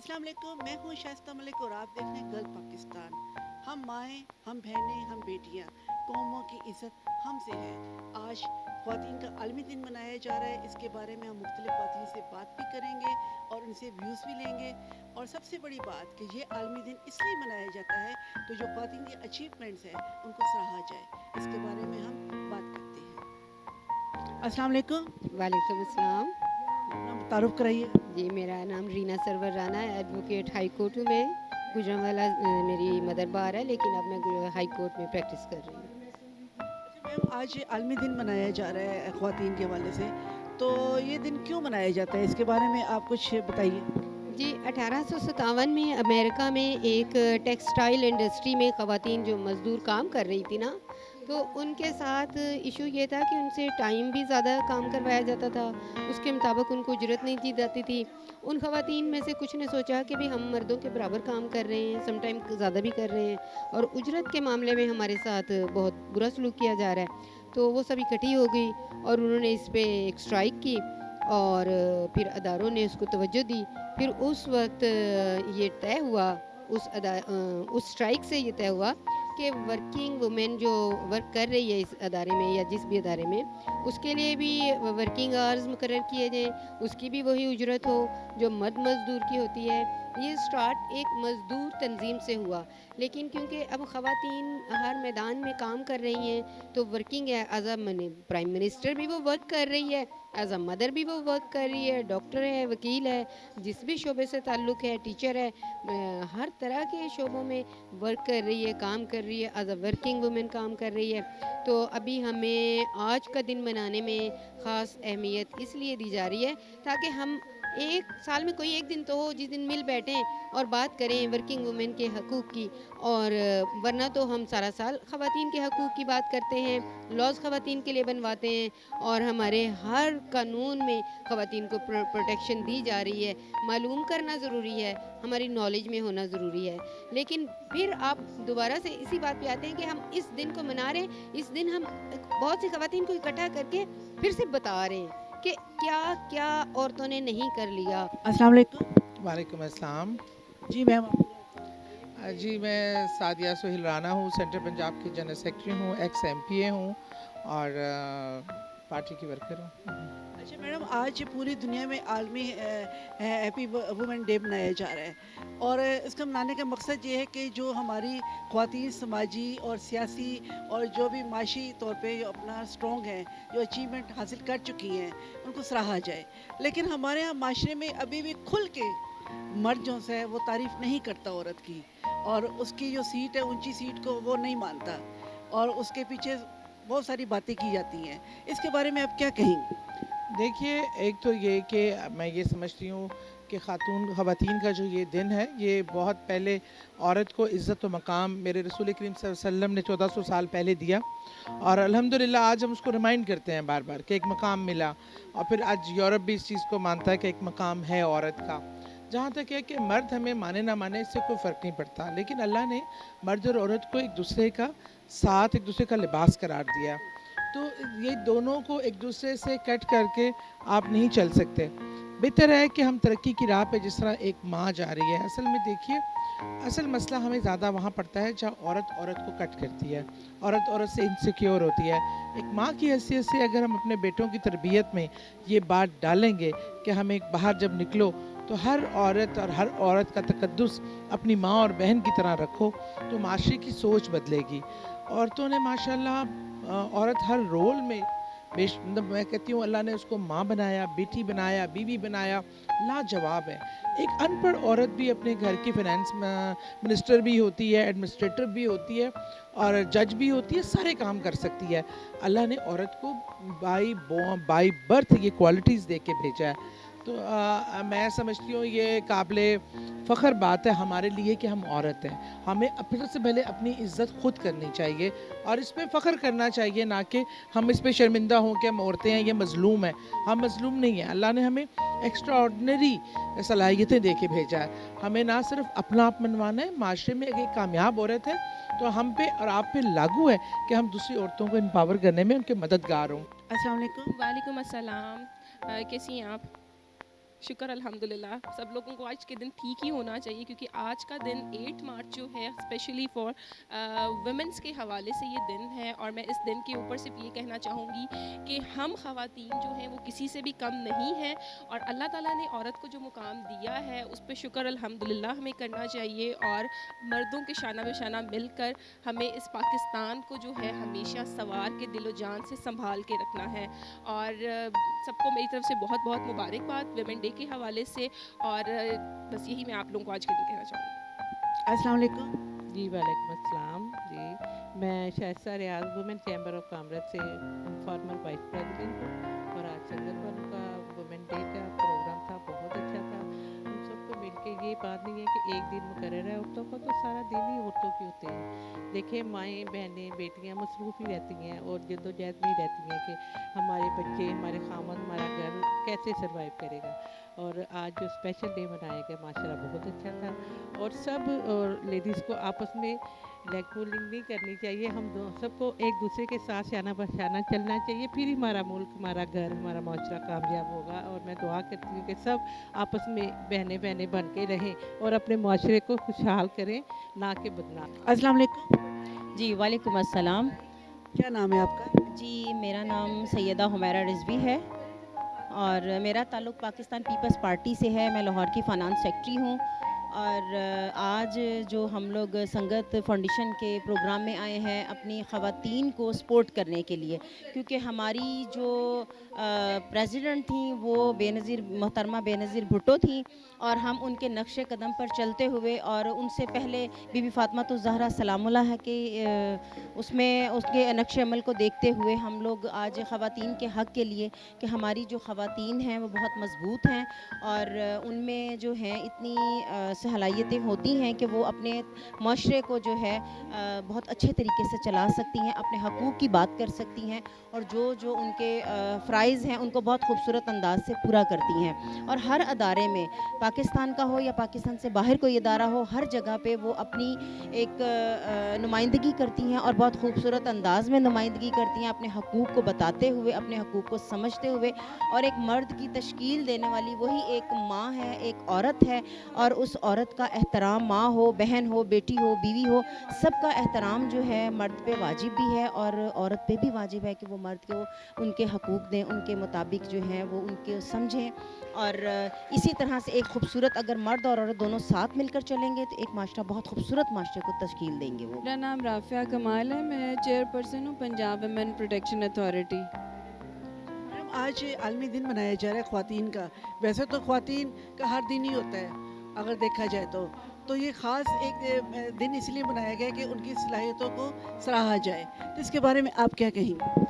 السلام علیکم، میں ہوں شائستہ ملک اور آپ دیکھ رہے ہیں گرل پاکستان۔ ہم مائیں، ہم بہنیں، ہم بیٹیاں، قوموں کی عزت ہم سے ہے۔ آج خواتین کا عالمی دن منایا جا رہا ہے، اس کے بارے میں ہم مختلف خواتین سے بات بھی کریں گے اور ان سے ویوز بھی لیں گے۔ اور سب سے بڑی بات کہ یہ عالمی دن اس لیے منایا جاتا ہے تو جو خواتین کی اچیومنٹس ہیں ان کو سراہا جائے، اس کے بارے میں ہم بات کرتے ہیں۔ السلام علیکم، وعلیکم السلام۔ اپنا تعارف کرائیے۔ جی، میرا نام رینا سرور رانا ہے، ایڈوکیٹ ہائی کورٹ میں گجرانوالہ میری مدر بار ہے، لیکن اب میں ہائی کورٹ میں پریکٹس کر رہی ہوں۔ اچھا میم، آج عالمی دن منایا جا رہا ہے خواتین کے حوالے سے، تو یہ دن کیوں منایا جاتا ہے اس کے بارے میں آپ کچھ بتائیے۔ جی، 1857 میں امریکہ میں ایک ٹیکسٹائل انڈسٹری میں خواتین جو مزدور کام کر رہی تھی نا، تو ان کے ساتھ ایشو یہ تھا کہ ان سے ٹائم بھی زیادہ کام کروایا جاتا تھا، اس کے مطابق ان کو اجرت نہیں دی جاتی تھی۔ ان خواتین میں سے کچھ نے سوچا کہ بھی ہم مردوں کے برابر کام کر رہے ہیں، سم ٹائم زیادہ بھی کر رہے ہیں، اور اجرت کے معاملے میں ہمارے ساتھ بہت برا سلوک کیا جا رہا ہے، تو وہ سب اکٹھی ہو گئی اور انہوں نے اس پہ ایک اسٹرائک کی، اور پھر اداروں نے اس کو توجہ دی۔ پھر اس وقت یہ طے ہوا، اس اسٹرائک سے یہ طے ہوا کہ ورکنگ وومن جو ورک کر رہی ہے اس ادارے میں یا جس بھی ادارے میں، اس کے لیے بھی ورکنگ آورز مقرر کیے جائیں، اس کی بھی وہی اجرت ہو جو مرد مزدور کی ہوتی ہے۔ یہ سٹارٹ ایک مزدور تنظیم سے ہوا، لیکن کیونکہ اب خواتین ہر میدان میں کام کر رہی ہیں، تو ورکنگ ہے، ایز اے پرائم منسٹر بھی وہ ورک کر رہی ہے، ایز اے مدر بھی وہ ورک کر رہی ہے، ڈاکٹر ہے، وکیل ہے، جس بھی شعبے سے تعلق ہے، ٹیچر ہے، ہر طرح کے شعبوں میں ورک کر رہی ہے، کام کر رہی ہے، ایز اے ورکنگ وومن کام کر رہی ہے۔ تو ابھی ہمیں آج کا دن منانے میں خاص اہمیت اس لیے دی جا رہی ہے تاکہ ہم ایک سال میں کوئی ایک دن تو ہو جس دن مل بیٹھیں اور بات کریں ورکنگ وومن کے حقوق کی، اور ورنہ تو ہم سارا سال خواتین کے حقوق کی بات کرتے ہیں، لاز خواتین کے لیے بنواتے ہیں، اور ہمارے ہر قانون میں خواتین کو پروٹیکشن دی جا رہی ہے۔ معلوم کرنا ضروری ہے، ہماری نالج میں ہونا ضروری ہے، لیکن پھر آپ دوبارہ سے اسی بات پہ آتے ہیں کہ ہم اس دن کو منا رہے ہیں، اس دن ہم بہت سی خواتین کو اکٹھا کر کے پھر سے بتا رہے ہیں کہ کیا کیا عورتوں نے نہیں کر لیا۔ السلام علیکم۔ وعلیکم السلام۔ جی میم، جی، میں سعدیہ سہیل رانا ہوں، سینٹرل پنجاب کی جنرل سیکرٹری ہوں، ایکس ایم پی اے ہوں اور پارٹی کی ورکر ہوں۔ اچھا میڈم، آج پوری دنیا میں عالمی ہیپی وومن ڈے منایا جا رہا ہے، اور اس کا منانے کا مقصد یہ ہے کہ جو ہماری خواتین سماجی اور سیاسی اور جو بھی معاشی طور پہ جو اپنا اسٹرانگ ہیں، جو اچیومنٹ حاصل کر چکی ہیں، ان کو سراہا جائے۔ لیکن ہمارے یہاں معاشرے میں ابھی بھی کھل کے مرد جو ہے وہ تعریف نہیں کرتا عورت کی، اور اس کی جو سیٹ ہے اونچی سیٹ کو وہ نہیں مانتا، اور اس کے پیچھے بہت ساری باتیں کی جاتی ہیں۔ اس کے بارے میں آپ کیا کہیں گے؟ دیکھیے، ایک تو یہ کہ میں یہ سمجھتی ہوں کہ خواتین کا جو یہ دن ہے، یہ بہت پہلے عورت کو عزت و مقام میرے رسول کریم صلی اللہ علیہ وسلم نے 1400 سال پہلے دیا، اور الحمدللہ آج ہم اس کو ریمائنڈ کرتے ہیں بار بار کہ ایک مقام ملا، اور پھر آج یورپ بھی اس چیز کو مانتا ہے کہ ایک مقام ہے عورت کا۔ جہاں تک ہے کہ مرد ہمیں مانے نہ مانے، اس سے کوئی فرق نہیں پڑتا، لیکن اللہ نے مرد اور عورت کو ایک دوسرے کا ساتھ، ایک دوسرے کا لباس قرار دیا، تو یہ دونوں کو ایک دوسرے سے کٹ کر کے آپ نہیں چل سکتے۔ بہتر ہے کہ ہم ترقی کی راہ پہ جس طرح ایک ماں جا رہی ہے، اصل میں دیکھیے، اصل مسئلہ ہمیں زیادہ وہاں پڑتا ہے جہاں عورت کو کٹ کرتی ہے، عورت سے انسیکیور ہوتی ہے۔ ایک ماں کی حیثیت سے اگر ہم اپنے بیٹوں کی تربیت میں یہ بات ڈالیں گے کہ ہمیں باہر جب نکلو تو ہر عورت اور ہر عورت کا تقدس اپنی ماں اور بہن کی طرح رکھو، تو معاشرے کی سوچ بدلے گی۔ عورتوں نے ماشاءاللہ عورت ہر رول میں مطلب میں کہتی ہوں اللہ نے اس کو ماں بنایا، بیٹی بنایا، بیوی بنایا، لاجواب ہے۔ ایک ان پڑھ عورت بھی اپنے گھر کی فائنانس منسٹر بھی ہوتی ہے، ایڈمنسٹریٹر بھی ہوتی ہے، اور جج بھی ہوتی ہے، سارے کام کر سکتی ہے۔ اللہ نے عورت کو بائی برتھ یہ کوالٹیز دے کے بھیجا ہے، تو میں سمجھتی ہوں یہ قابل فخر بات ہے ہمارے لیے کہ ہم عورت ہیں۔ ہمیں اپنے سے پہلے اپنی عزت خود کرنی چاہیے اور اس پہ فخر کرنا چاہیے، نہ کہ ہم اس پہ شرمندہ ہوں کہ ہم عورتیں ہیں، یہ مظلوم ہیں۔ ہم مظلوم نہیں ہیں، اللہ نے ہمیں ایکسٹرا آرڈنری صلاحیتیں دے کے بھیجا ہے۔ ہمیں نہ صرف اپنا آپ منوانا ہے، معاشرے میں ایک کامیاب عورت ہے تو ہم پہ اور آپ پہ لاگو ہے کہ ہم دوسری عورتوں کو امپاور کرنے میں ان کے مددگار ہوں۔ السلام علیکم۔ وعلیکم السلام، کیسی ہیں آپ؟ शुक्र अल्हम्दुलिल्लाह, सब लोगों को आज के दिन ठीक ही होना चाहिए, क्योंकि आज का दिन 8 मार्च जो है स्पेशली फॉर वुमेंस के हवाले से ये दिन है। और मैं इस दिन के ऊपर सिर्फ ये कहना चाहूँगी कि हम ख़वातीन जो हैं वो किसी से भी कम नहीं हैं, और अल्लाह ताला ने औरत को जो मुकाम दिया है उस पे शुक्र अल्हम्दुलिल्लाह हमें करना चाहिए। और मर्दों के शाना बशाना मिलकर हमें इस पाकिस्तान को जो है हमेशा सवार के दिलो जान से संभाल के रखना है। और सबको मेरी तरफ से बहुत बहुत मुबारकबाद वुमेन डे के हवाले से। और बस यही मैं आप लोगों को आज के दिन कहना चाहूँगी। अस्सलाम वालेकुम। जी वालेकुम अस्सलाम जी, मैं शाइस्ता रियाज वुमेन चैम्बर ऑफ कॉमर्स से फॉर्मर वाइस प्रेसिडेंट हूँ। और आज संगत का वुमेन डे का प्रोग्राम था, बहुत अच्छा था। हम सबको मिलके ये बात नहीं है कि एक दिन मुकर्रर है औरतों को, तो सारा दिन ही औरतों की होते हैं। देखिए माएँ बहनें बेटियाँ मसरूफ़ ही रहती हैं और जद्दोजहद में ही रहती हैं कि हमारे बच्चे हमारे खामन हमारा घर कैसे सर्वाइव करेगा। और आज जो स्पेशल डे मनाया गया माशाल्लाह बहुत अच्छा था। और सब और लेडीज़ को आपस में लेग पुलिंग नहीं करनी चाहिए, हम सबको एक दूसरे के साथ शाना बशाना चलना चाहिए, फिर ही हमारा मुल्क हमारा घर हमारा माशरा कामयाब होगा। और मैं दुआ करती हूँ कि सब आपस में बहनें बहनें बन के रहें और अपने माशरे को खुशहाल करें, ना कि बदनाम। अस्सलाम वालेकुम। जी वालेकुम अस्सलाम। क्या नाम है आपका? जी मेरा नाम सैयदा हुमैरा रिजवी है और मेरा ताल्लुक़ पाकिस्तान पीपल्स पार्टी से है। मैं लाहौर की फ़ाइनेंस सेक्रेटरी हूँ। और आज जो हम लोग संगत फाउंडेशन के प्रोग्राम में आए हैं अपनी ख़वातीन को सपोर्ट करने के लिए, क्योंकि हमारी जो प्रेसिडेंट थी वो बेनज़ीर मोहतरमा बेनज़ीर भुट्टो थी, और हम उनके नक्शे कदम पर चलते हुए और उनसे पहले बीबी फ़ातिमा ज़हरा सलामुल्लाह है कि उसमें उसके नक्शे अमल को देखते हुए हम लोग आज ख़वातीन के हक़ के लिए कि हमारी जो ख़वातीन हैं वो बहुत मज़बूत हैं और उनमें जो है इतनी सलाहियतें होती हैं कि वो अपने माशरे को जो है बहुत अच्छे तरीके से चला सकती हैं, अपने हकूक़ की बात कर सकती हैं और जो उनके फ़राइज़ हैं उनको बहुत खूबसूरत अंदाज से पूरा करती हैं। और हर अदारे में पाकिस्तान का हो या पाकिस्तान से बाहर कोई इदारा हो, हर जगह पे वो अपनी एक नुमाइंदगी करती हैं और बहुत खूबसूरत अंदाज में नुमाइंदगी करती हैं, अपने हकूक़ को बताते हुए, अपने हकूक़ को समझते हुए। और एक मर्द की तश्कील देने वाली वही एक माँ है, एक औरत है, और उस औरत का एहतराम माँ हो, बहन हो, बेटी हो, बीवी हो, सबका एहतराम जो है मर्द पे वाजिब भी है और औरत पे भी वाजिब है कि वो मर्द को उनके हकूक़ दें, उनके मुताबिक जो है वो उनके समझें। और इसी तरह से एक खूबसूरत अगर मर्द और औरत दोनों साथ मिलकर चलेंगे तो एक माशरा बहुत खूबसूरत माशरे को तश्कील देंगे वो। मेरा नाम राफिया कमाल है, मैं चेयरपर्सन हूँ पंजाब वुमेन प्रोटेक्शन अथॉरिटी। आज आलमी दिन मनाया जा रहा है ख़वातीन का। वैसे तो ख़वातीन का हर दिन ही होता है अगर देखा जाए तो ये ख़ास एक दिन इसलिए मनाया गया कि उनकी सलाहियतों को सराहा जाए। तो इसके बारे में आप क्या कहेंगे?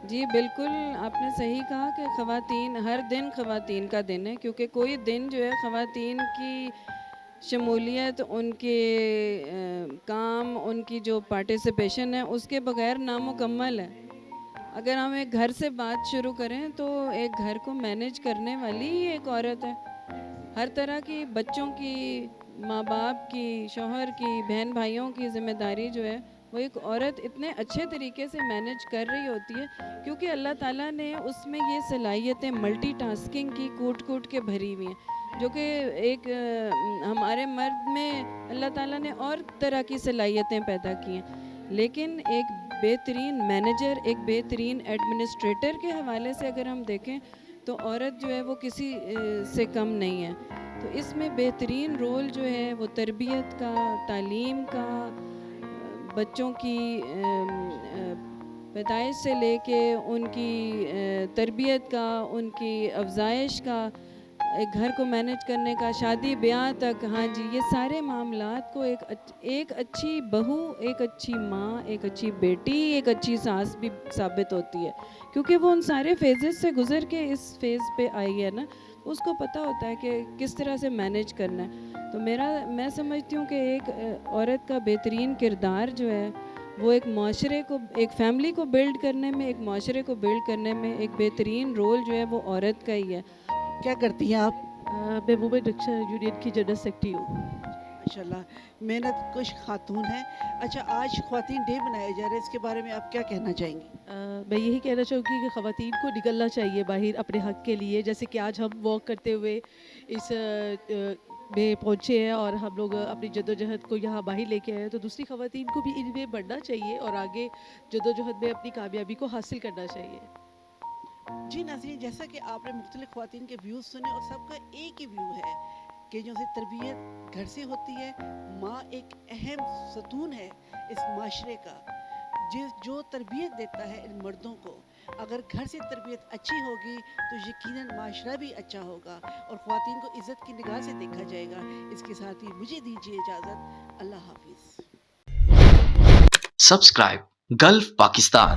जी बिल्कुल, आपने सही कहा कि ख़वातीन हर दिन ख़वातीन का दिन है, क्योंकि कोई दिन जो है ख़वातीन की शमूलियत, उनके काम, उनकी जो पार्टिसिपेशन है उसके बग़ैर नामुकम्मल है। अगर हम एक घर से बात शुरू करें तो एक घर को मैनेज करने वाली ही एक औरत है। हर तरह की बच्चों की, माँ बाप की, शौहर की, बहन भाइयों की ज़िम्मेदारी जो है वो एक औरत इतने अच्छे तरीके से मैनेज कर रही होती है, क्योंकि अल्लाह ताला ने उसमें ये सलाहियतें मल्टीटास्किंग की कूट कूट के भरी हुई हैं, जो कि एक हमारे मर्द में अल्लाह ताला ने और तरह की सलाहियतें पैदा की हैं। लेकिन एक बेहतरीन मैनेजर, एक बेहतरीन एडमिनिस्ट्रेटर के हवाले से अगर हम देखें तो औरत जो है वो किसी से कम नहीं है। तो इसमें बेहतरीन रोल जो है वो तरबियत का, तालीम का, बच्चों की पैदाइश से लेके उनकी तरबियत का, उनकी अफजाइश का, एक घर को मैनेज करने का, शादी ब्याह तक। हाँ जी, ये सारे मामलात को एक अच्छी बहू, एक अच्छी माँ, एक अच्छी बेटी, एक अच्छी सास भी साबित होती है, क्योंकि वो उन सारे फेजेस से गुज़र के इस फेज़ पे आई है ना, उसको पता होता है कि किस तरह से मैनेज करना है। तो मैं समझती हूँ कि एक औरत का बेहतरीन किरदार जो है वो एक माशरे को, एक फैमिली को बिल्ड करने में, एक माशरे को बिल्ड करने में एक बेहतरीन रोल जो है वो औरत का ही है। क्या करती हैं आप? मैं वुमेन रक्षा यूनियन की जनरल सेक्रेटरी हूँ। माशाल्लाह मेहनत कुश खातून हैं। अच्छा, आज ख़वातीन डे मनाया जा रहा है, इसके बारे में आप क्या कहना चाहेंगी? मैं यही कहना चाहूँगी कि ख़वातीन को निकलना चाहिए बाहर अपने हक़ के लिए, जैसे कि आज हम वॉक करते हुए इस में पहुँचे हैं और हम लोग अपनी जद्दोजहद को यहाँ बाहर लेके आए हैं, तो दूसरी ख़वातीन को भी इनमें बढ़ना चाहिए और आगे जद्दोजहद में अपनी कामयाबी को हासिल करना चाहिए। जी नाज़रीन, जैसा कि आपने मुख्तलिफ़ ख़वातीन के व्यूज़ सुने और सबका एक ही व्यू है कि जो से तरबियत घर से होती है। माँ एक अहम सतून है इस माशरे का, जो तरबियत देता है इन मर्दों को। अगर घर से तरबियत अच्छी होगी तो यकीनन माशरा भी अच्छा होगा और ख़वातीन को इज़्ज़त की निगाह से देखा जाएगा। इसके साथ ही मुझे दीजिए इजाज़त। अल्लाह हाफिज़। Subscribe Gulf Pakistan